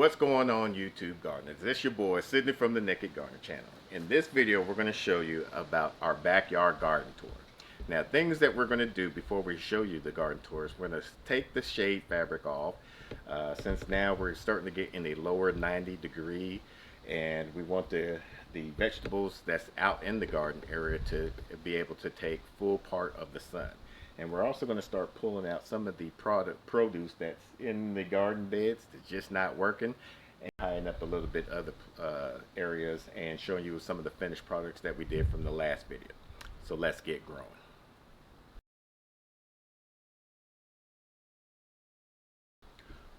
What's going on, YouTube gardeners? This your boy Sydney from the Nakid Gardener channel. In this video we're going to show you about our backyard garden tour. Now, things that we're going to do before we show you the garden tours, we're going to take the shade fabric off since now we're starting to get in a lower 90 degree and we want the vegetables that's out in the garden area to be able to take full part of the sun. And we're also going to start pulling out some of the produce that's in the garden beds that's just not working, and tying up a little bit other areas and showing you some of the finished products that we did from the last video. So let's get growing.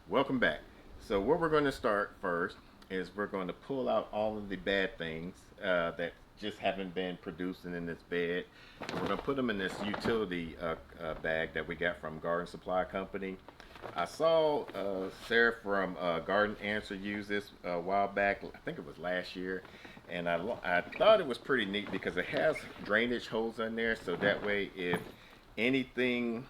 Welcome back. So what we're going to start first is we're going to pull out all of the bad things that just haven't been producing in this bed. And we're going to put them in this utility bag that we got from Garden Supply Company. I saw Sarah from Garden Answer use this a while back. I think it was last year. And I thought it was pretty neat because it has drainage holes in there, so that way if anything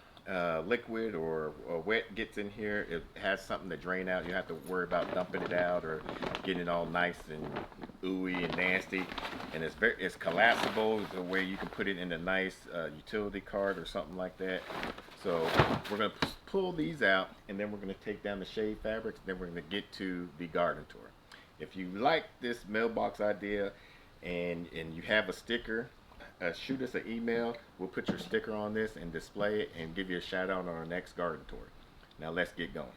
liquid or wet gets in here, it has something to drain out. You have to worry about dumping it out or getting it all nice and ooey and nasty. And it's collapsible, the way you can put it in a nice utility cart or something like that. So we're going to pull these out, and then we're going to take down the shade fabrics. Then we're going to get to the garden tour. If you like this mailbox idea and you have a sticker, shoot us an email. We'll put your sticker on this and display it and give you a shout out on our next garden tour. Now let's get going.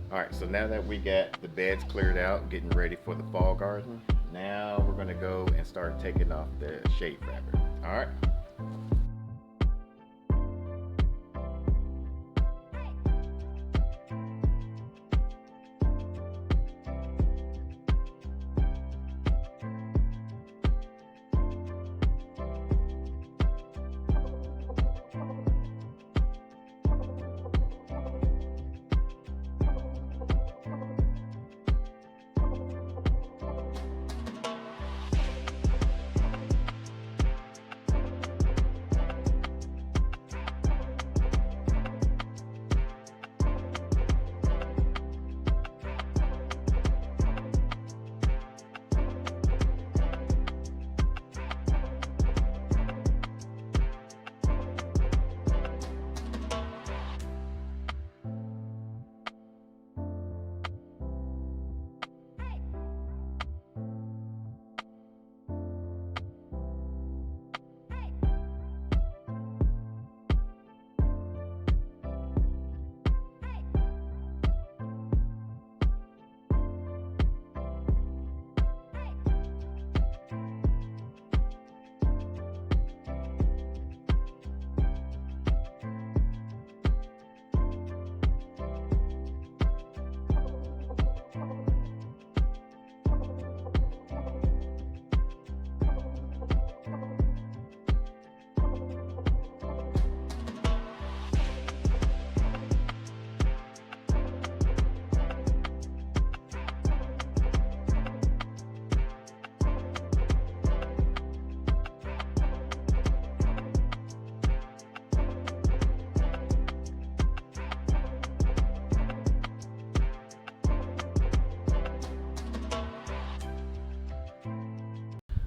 All right, so now that we got the beds cleared out, getting ready for the fall garden, now we're gonna go and start taking off the shade fabric. All right.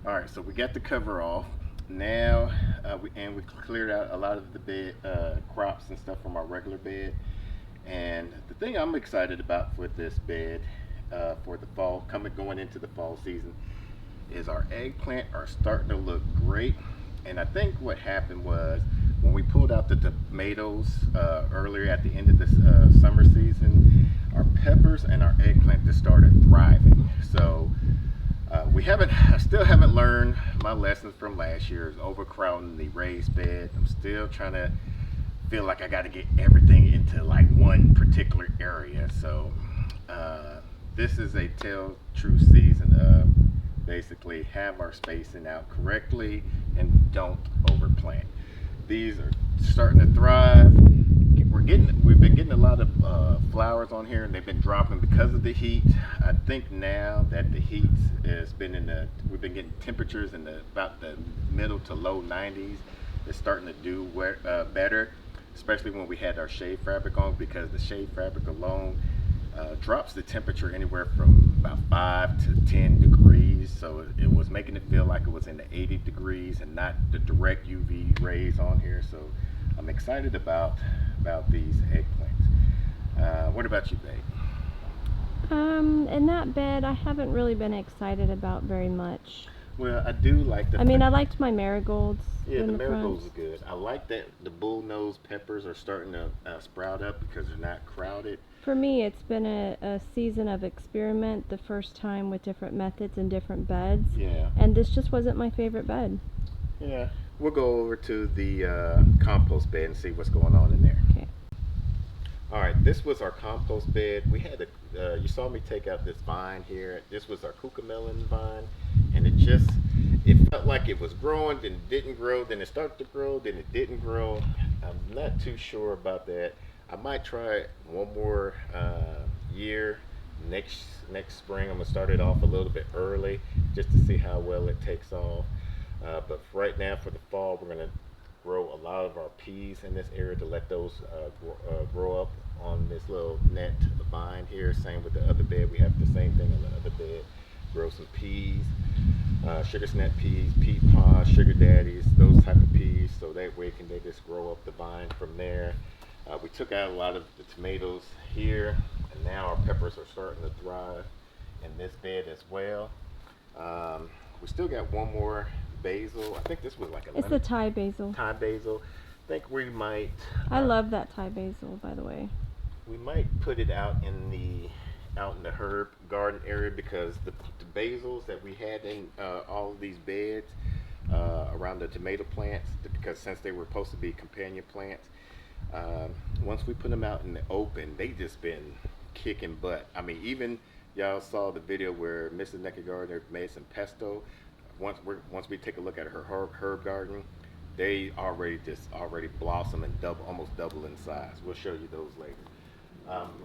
All right, so we got the cover off. Now we cleared out a lot of the bed crops and stuff from our regular bed. And the thing I'm excited about for this bed for the fall, going into the fall season, is our eggplant are starting to look great. And I think what happened was when we pulled out the tomatoes earlier at the end of this summer season, our peppers and our eggplant just started thriving. So I still haven't learned my lessons from last year's overcrowding the raised bed. I'm still trying to feel like I got to get everything into like one particular area. So this is a true season of basically have our spacing out correctly and don't overplant. These are starting to thrive. We've been getting a lot of flowers on here, and they've been dropping because of the heat. I think now that the heat has been we've been getting temperatures in about the middle to low 90s. It's starting to do better, especially when we had our shade fabric on, because the shade fabric alone drops the temperature anywhere from about 5 to 10 degrees. So it was making it feel like it was in the 80 degrees and not the direct UV rays on here. So I'm excited about these eggplants. What about you, babe? In that bed, I haven't really been excited about very much. Well, I do like I mean, I liked my marigolds. Yeah, the marigolds are good. I like that the bullnose peppers are starting to sprout up because they're not crowded. For me, it's been a season of experiment, the first time with different methods and different beds. Yeah. And this just wasn't my favorite bed. Yeah. We'll go over to the compost bed and see what's going on in there. Okay. All right, this was our compost bed. We had you saw me take out this vine here. This was our cucamelon vine, and it felt like it was growing, then it didn't grow, then it started to grow, then it didn't grow. I'm not too sure about that. I might try it one more year. Next spring, I'm gonna start it off a little bit early just to see how well it takes off. But right now, for the fall, we're gonna grow a lot of our peas in this area to let those grow up on this little net vine here. Same with the other bed. We have the same thing on the other bed. Grow some peas, sugar snap peas, pea pods, sugar daddies, those type of peas. So that way they just grow up the vine from there. We took out a lot of the tomatoes here, and now our peppers are starting to thrive in this bed as well. We still got one more basil. I think this was like It's the Thai basil. Thai basil. I think we might. I love that Thai basil, by the way. we might put it out in the herb garden area, because the basils that we had in all of these beds around the tomato plants, because since they were supposed to be companion plants, once we put them out in the open, they just been kicking butt. I mean, even y'all saw the video where Mrs. Nakid Gardener made some pesto. Once we take a look at her herb garden, they already blossom and almost double in size. We'll show you those later.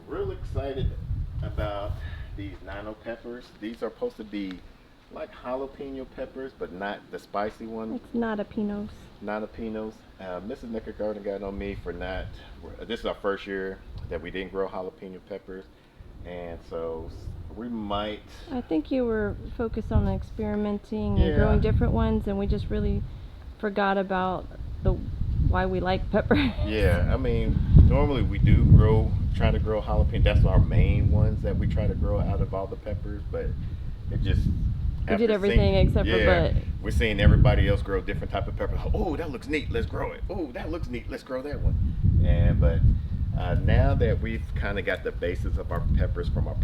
Real excited about these nano peppers. These are supposed to be like jalapeno peppers, but not the spicy ones. It's not a pinos. Not a pinos. Mrs. Nakid Garden got on me for not. This is our first year that we didn't grow jalapeno peppers, and so we might. I think you were focused on experimenting and Yeah. growing different ones, and we just really forgot about why we like pepper. Yeah, I mean, normally we do try to grow jalapeno. That's our main ones that we try to grow out of all the peppers, but it just. We did everything except for butt. We're seeing everybody else grow different type of pepper. Oh, that looks neat. Let's grow it. Oh, that looks neat. Let's grow that one. But now that we've kind of got the basis of our peppers from our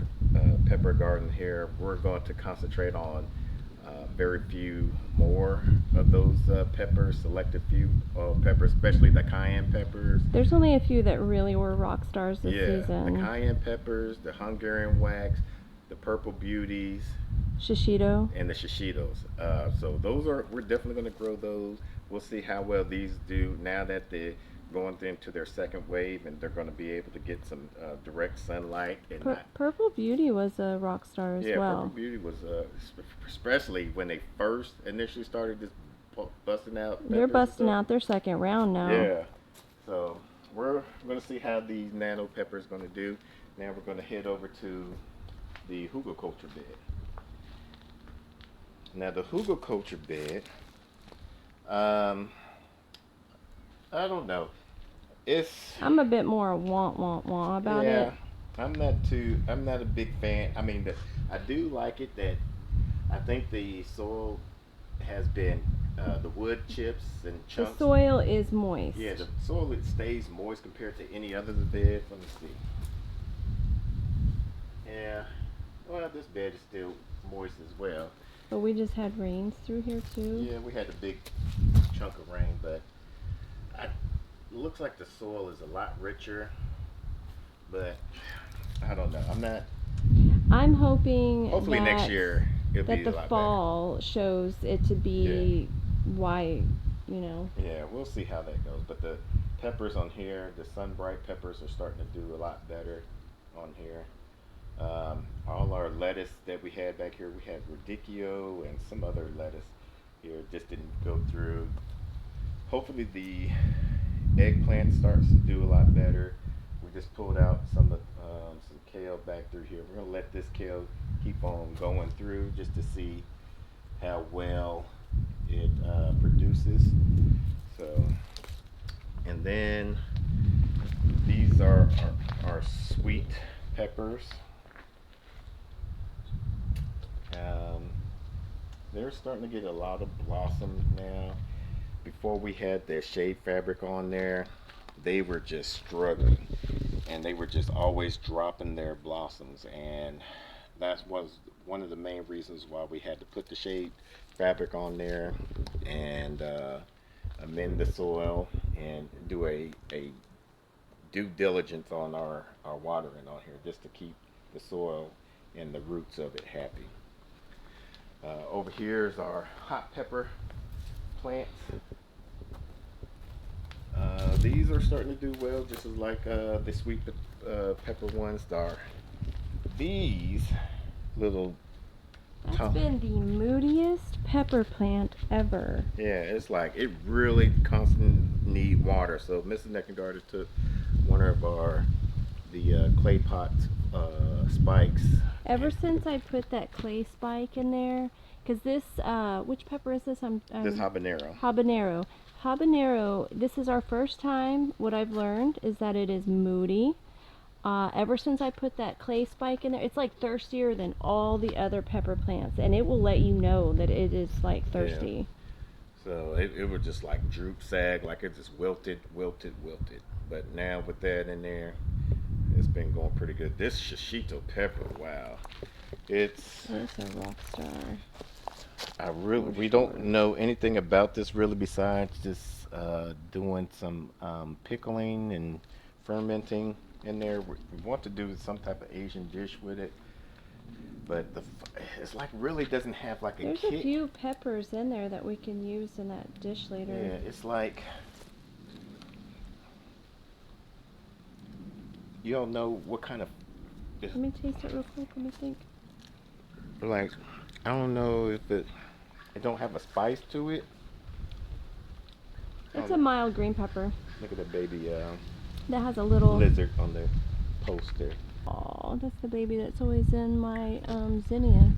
pepper garden here, we're going to concentrate on very few more of those peppers, selected few peppers, especially the cayenne peppers. There's only a few that really were rock stars this season. The cayenne peppers, the Hungarian wax, the purple beauties, Shishito. and the shishitos. So we're definitely going to grow those. We'll see how well these do now that they're going into their second wave, and they're going to be able to get some direct sunlight. And Purple Beauty was a rock star as well. Yeah, Purple Beauty was, especially when they first initially started just busting out. They're busting out their second round now. Yeah. So we're going to see how these nano peppers going to do. Now we're going to head over to the hugelkultur bed. Now the hugelkultur bed, I don't know. I'm a bit more wah about it. I'm not a big fan. I mean, I do like it that I think the soil has been, the wood chips and chunks. The soil is moist. Yeah, the soil, it stays moist compared to any other bed. Let me see. Yeah, well, this bed is still moist as well. But we just had rains through here too. Yeah, we had a big chunk of rain, but it looks like the soil is a lot richer, but I don't know. I'm hoping hopefully that, next year it'll be a the lot fall shows it to be white, Yeah, we'll see how that goes. But the peppers on here, the sun-bright peppers, are starting to do a lot better on here. All our lettuce that we had back here, we had radicchio and some other lettuce here, just didn't go through. Hopefully the eggplant starts to do a lot better. We just pulled out some kale back through here. We're gonna let this kale keep on going through just to see how well it produces. So, and then these are our sweet peppers. They're starting to get a lot of blossoms now. Before we had their shade fabric on there, they were just struggling, and they were just always dropping their blossoms, and that was one of the main reasons why we had to put the shade fabric on there and amend the soil and do a due diligence on our watering on here, just to keep the soil and the roots of it happy. Over here is our hot pepper plants. These are starting to do well, just as like the sweet pepper ones are. These little. That's been the moodiest pepper plant ever. Yeah, it's like it really constantly need water. So Mrs. Nakid Garden took one of the clay pot spikes. Ever since I put that clay spike in there, because this, which pepper is this? This habanero. Habanero, this is our first time. What I've learned is that it is moody. Ever since I put that clay spike in there, it's like thirstier than all the other pepper plants, and it will let you know that it is like thirsty. Yeah. So it would just like droop, sag, like it just wilted. But now with that in there, it's been going pretty good. This shishito pepper, wow, it's It's a rock star. we don't know anything about this really besides just doing some pickling and fermenting in there. We want to do some type of Asian dish with it, but it's like really doesn't have like a There's kick. a few peppers in there that we can use in that dish later. Yeah, it's like you don't know what kind of. Let me taste it real quick. Let me think. Like I don't know if it don't have a spice to it. It's a mild green pepper Look at the baby that has a little lizard on the poster. Oh, that's the baby that's always in my zinnias.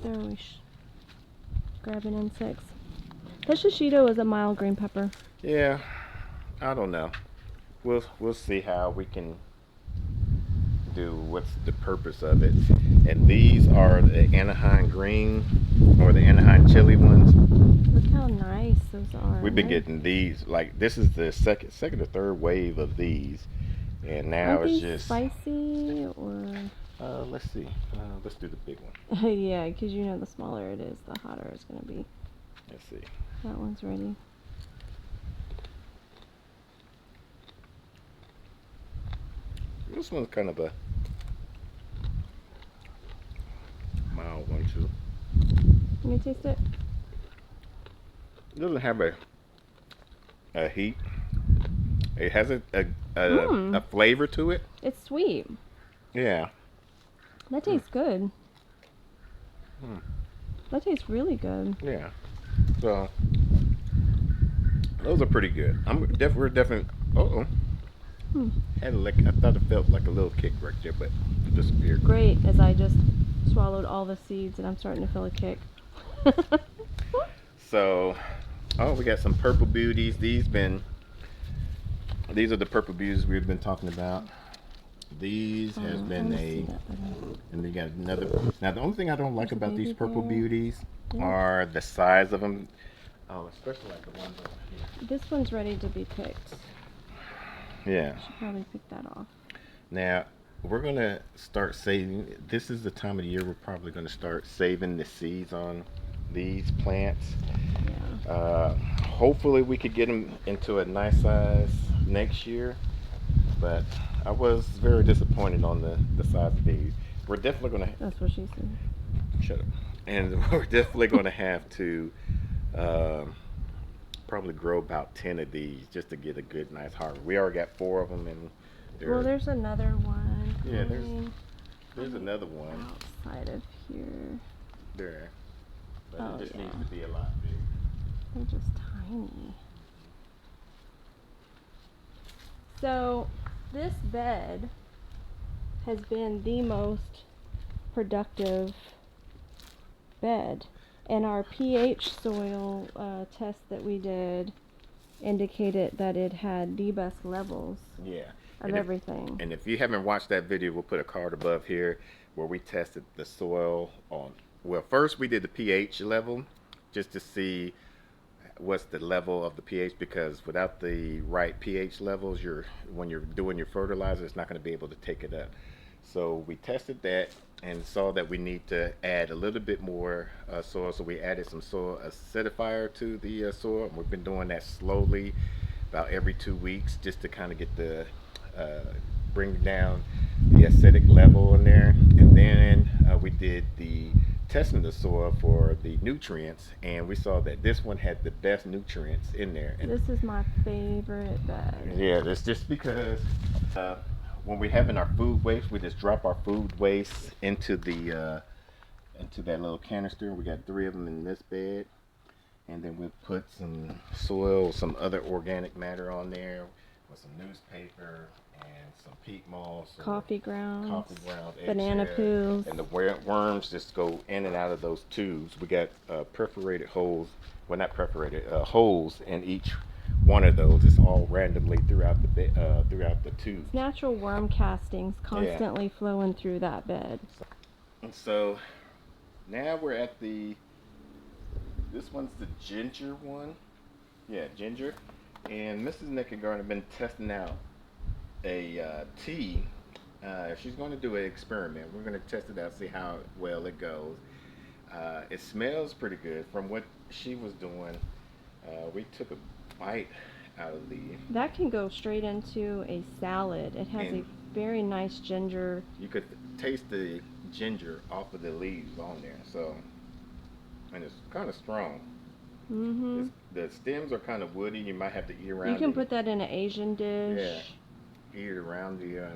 They're always grabbing insects. The shishito is a mild green pepper. Yeah, I don't know. We'll see how we can do what's the purpose of it. And these are the Anaheim green or the Anaheim chili ones. Look how nice those are. We've been getting these like this is the second or third wave of these, and now Aren't it's these just spicy or let's see. Let's do the big one. yeah, because you know the smaller it is, the hotter it's gonna be. Let's see. That one's ready. This one's kind of a mild one too. Let me taste it. It doesn't have a heat. It has a flavor to it. It's sweet. Yeah. That tastes good. That tastes really good. Yeah. So those are pretty good. We're definitely. Had a lick. I thought it felt like a little kick right there, but it disappeared. Great, as I just swallowed all the seeds and I'm starting to feel a kick. So, we got some purple beauties. These are the purple beauties we've been talking about. These has been and we got another. Now the only thing I don't like about these purple beauties are the size of them. Oh, especially like the ones over here. This one's ready to be picked. Yeah. I should probably pick that off. Now we're gonna start saving. This is the time of the year we're probably gonna start saving the seeds on these plants. Yeah. Hopefully we could get them into a nice size next year, but I was very disappointed on the size of these. We're definitely gonna. That's what she said. Shut up. And we're definitely gonna have to probably grow about 10 of these just to get a good, nice harvest. We already got 4 of them, and Well, there's another one. Yeah, there's another one outside of here. there, but it just needs to be a lot bigger. They're just tiny. So this bed has been the most productive bed, and our pH soil test that we did indicated that it had the best levels of everything. And if you haven't watched that video, we'll put a card above here where we tested the soil on. Well, first we did the pH level just to see what's the level of the pH, because without the right pH levels, when you're doing your fertilizer, it's not going to be able to take it up. So we tested that and saw that we need to add a little bit more soil. So we added some soil acidifier to the soil. And we've been doing that slowly, about every 2 weeks, just to kind of get the bring down the acidic level in there. And then we did the testing the soil for the nutrients, and we saw that this one had the best nutrients in there. And this is my favorite bed. Yeah, that's just because when we're having our food waste, we just drop our food waste into that little canister. We got 3 of them in this bed, and then we put some soil, some other organic matter on there with some newspaper and some peat moss, coffee grounds, banana peels, and the worms just go in and out of those tubes. We got perforated holes, well, not perforated, holes in each one of those. It's all randomly throughout the tube. It's natural worm castings constantly flowing through that bed. So now we're at this one's the ginger one. Yeah, ginger. And Mrs. Nakid has been testing out a tea. She's going to do an experiment. We're going to test it out, see how well it goes. It smells pretty good. From what she was doing, we took a bite out of the. That can go straight into a salad. It has a very nice ginger. You could taste the ginger off of the leaves on there. So, and it's kind of strong. Mm-hmm. The stems are kind of woody. You might have to eat around. You can put that in an Asian dish. Yeah, eat it around the.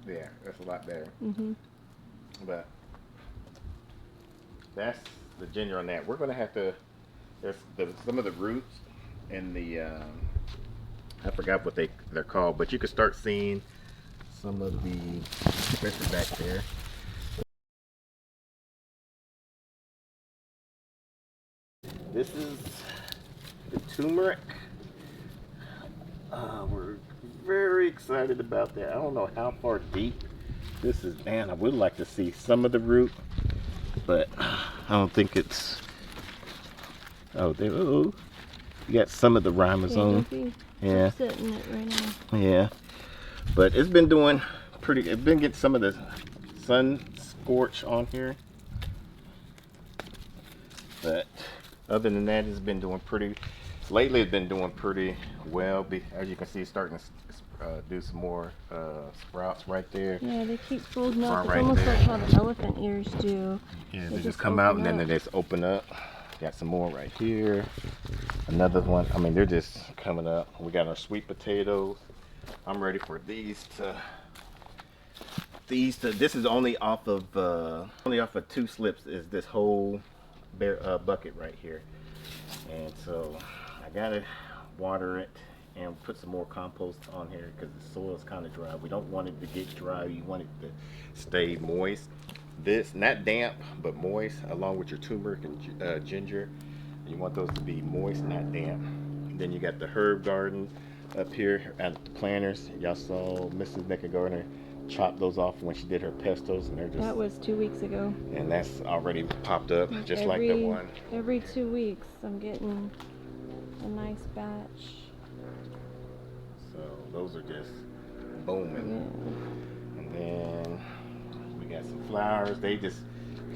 Yeah, that's a lot better. Mm-hmm. But that's the ginger on that. We're gonna have to. There's some of the roots and the. I forgot what they're called, but you can start seeing some of the, especially back there. This is the turmeric. We're very excited about that. I don't know how far deep this is. Man, I would like to see some of the root, but I don't think it's. Oh, there. Oh, you got some of the ribosome. Yeah. Sitting it right now. Yeah, but it's been doing pretty. It's been getting some of the sun scorch on here, but other than that, it's been doing pretty. Lately, it's been doing pretty well. As you can see, it's starting to do some more sprouts right there. Yeah, they keep folding up. It's Right almost there. like how the elephant ears do. Yeah, they just come out and then they just open up. Got some more right here. Another one. I mean, they're just coming up. We got our sweet potatoes. I'm ready for these to. This is only off of 2 slips. Is this whole bucket right here, and so I gotta water it and put some more compost on here because the soil is kind of dry. We don't want it to get dry. You want it to stay moist. This not damp but moist, along with your turmeric and ginger. You want those to be moist, not damp. And then you got the herb garden up here at the planters. Y'all saw Mrs. Nakid Gardener chop those off when she did her pestos, and they're just. That was 2 weeks ago. And that's already popped up, just like the one. Every 2 weeks, I'm getting a nice batch. So those are just booming. Yeah. And then we got some flowers. They just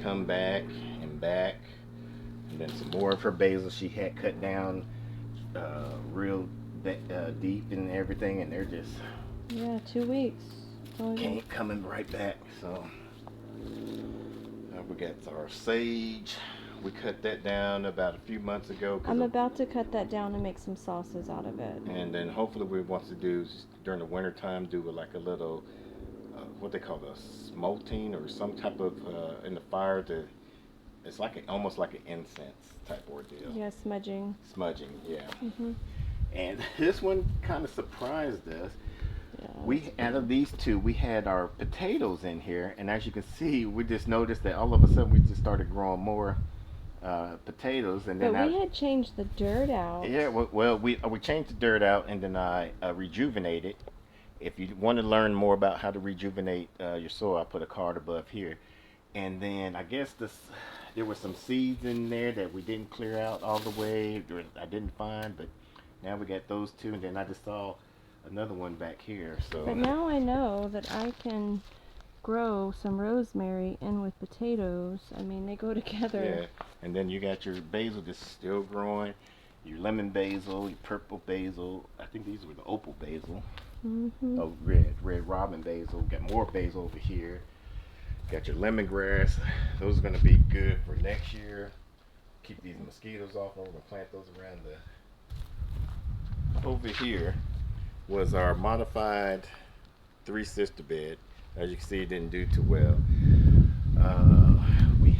come back and back. And then some more of her basil she had cut down real deep and everything, and they're just. Yeah, 2 weeks. Coming right back. So we got our sage. We cut that down about a few months ago. I'm about to cut that down and make some sauces out of it. And then hopefully we want to do during the winter time, do like a little what they call a smoking or some type of in the fire to. It's like almost like an incense type ordeal. Yeah, smudging. Smudging, yeah. Mhm. And this one kind of surprised us. Yeah. We out of these two, we had our potatoes in here, and as you can see, we just noticed that all of a sudden we just started growing more potatoes, and then but we had changed the dirt out. Yeah, well, we changed the dirt out, and then I rejuvenated. If you want to learn more about how to rejuvenate your soil, I put a card above here. And then I guess there were some seeds in there that we didn't clear out all the way. I didn't find, but now we got those two, and then I just saw another one back here. So. But now I know that I can grow some rosemary in with potatoes. I mean, they go together. Yeah, and then you got your basil just still growing. Your lemon basil, your purple basil. I think these were the opal basil. Mm-hmm. Oh, red robin basil. Got more basil over here. Got your lemongrass. Those are going to be good for next year. Keep these mosquitoes off. We're going to plant those around the. Over here was our modified 3-sister bed. As you can see, it didn't do too well. We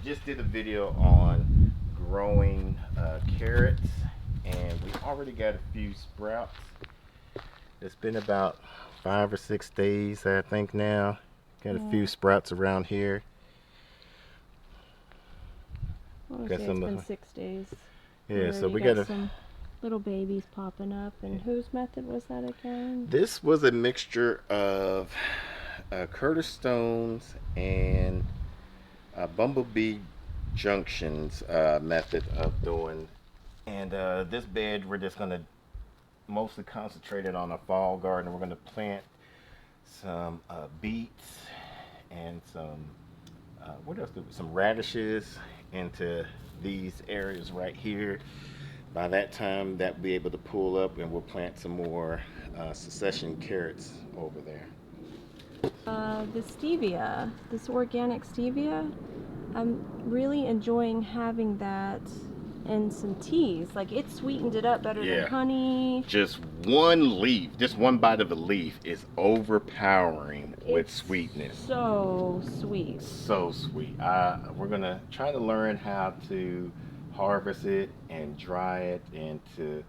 just did a video on growing carrots, and we already got a few sprouts. It's been about 5 or 6 days, I think now. Got a few sprouts around here. It's been 6 days. Yeah, so we got some little babies popping up. And whose method was that again? This was a mixture of Curtis Stone's and Bumblebee Junction's method of doing. And this bed, we're just gonna mostly concentrated on a fall garden. We're going to plant some beets and some what else? Some radishes into these areas right here. By that time, that will be able to pull up, and we'll plant some more succession carrots over there. The stevia, this organic stevia, I'm really enjoying having that in some teas. Like it sweetened it up better than Yeah, honey. just one leaf, just one bite of a leaf is overpowering with It's sweetness. so sweet. So sweet. We're gonna try to learn how to harvest it and dry it, and to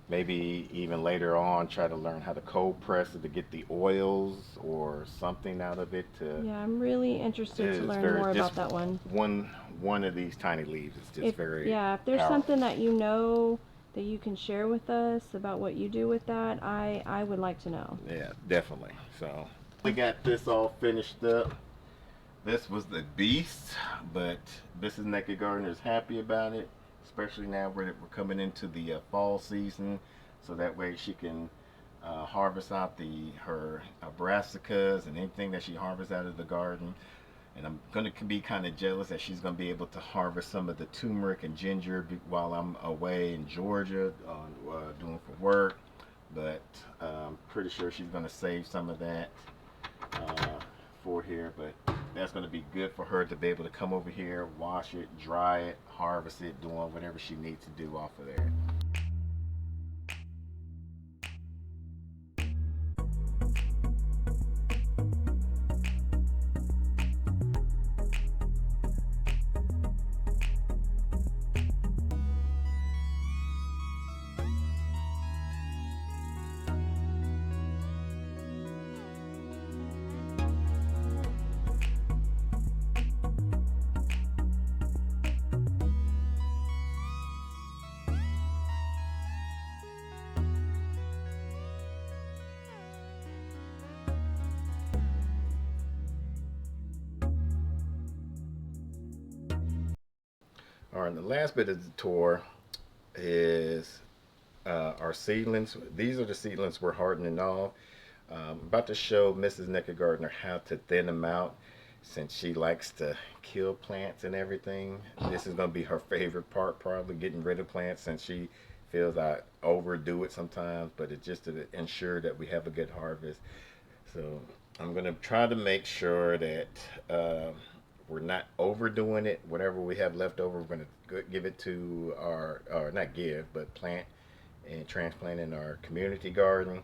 maybe even later on try to learn how to cold press it to get the oils or something out of it. To Yeah, I'm really interested to it's learn very more just about that one. one of these tiny leaves is just If very yeah, if there's powerful. something that you know that you can share with us about what you do with that, I would like to know. Yeah, definitely. So we got this all finished up. This was the beast, but Mrs. Naked Gardener is happy about it, especially now we're coming into the fall season, so that way she can harvest out her brassicas and anything that she harvests out of the garden. And I'm gonna be kind of jealous that she's gonna be able to harvest some of the turmeric and ginger while I'm away in Georgia doing for work. But I'm pretty sure she's gonna save some of that for here. But that's gonna be good for her to be able to come over here, wash it, dry it, harvest it, doing whatever she needs to do off of there. All right, the last bit of the tour is our seedlings. These are the seedlings we're hardening off. About to show Mrs. Naked Gardener how to thin them out, since she likes to kill plants and everything. This is going to be her favorite part, probably getting rid of plants, since she feels I overdo it sometimes, but it's just to ensure that we have a good harvest. So I'm going to try to make sure that we're not overdoing it. Whatever we have left over, we're going to give it to or not give, but plant and transplant in our community garden,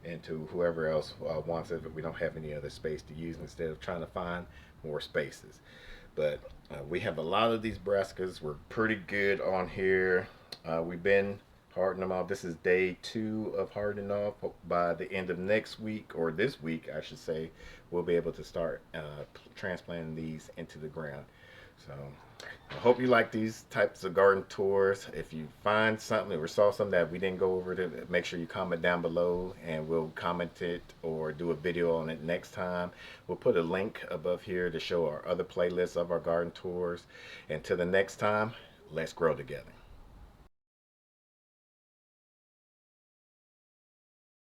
and to whoever else wants it, but we don't have any other space to use, instead of trying to find more spaces. But we have a lot of these brassicas. We're pretty good on here. We've been hardening them off. This is day 2 of hardening off. By the end of next week, or this week I should say, we'll be able to start transplanting these into the ground. So I hope you like these types of garden tours. If you find something or saw something that we didn't go over, to make sure you comment down below, and we'll comment it or do a video on it next time. We'll put a link above here to show our other playlists of our garden tours. And till the next time, let's grow together.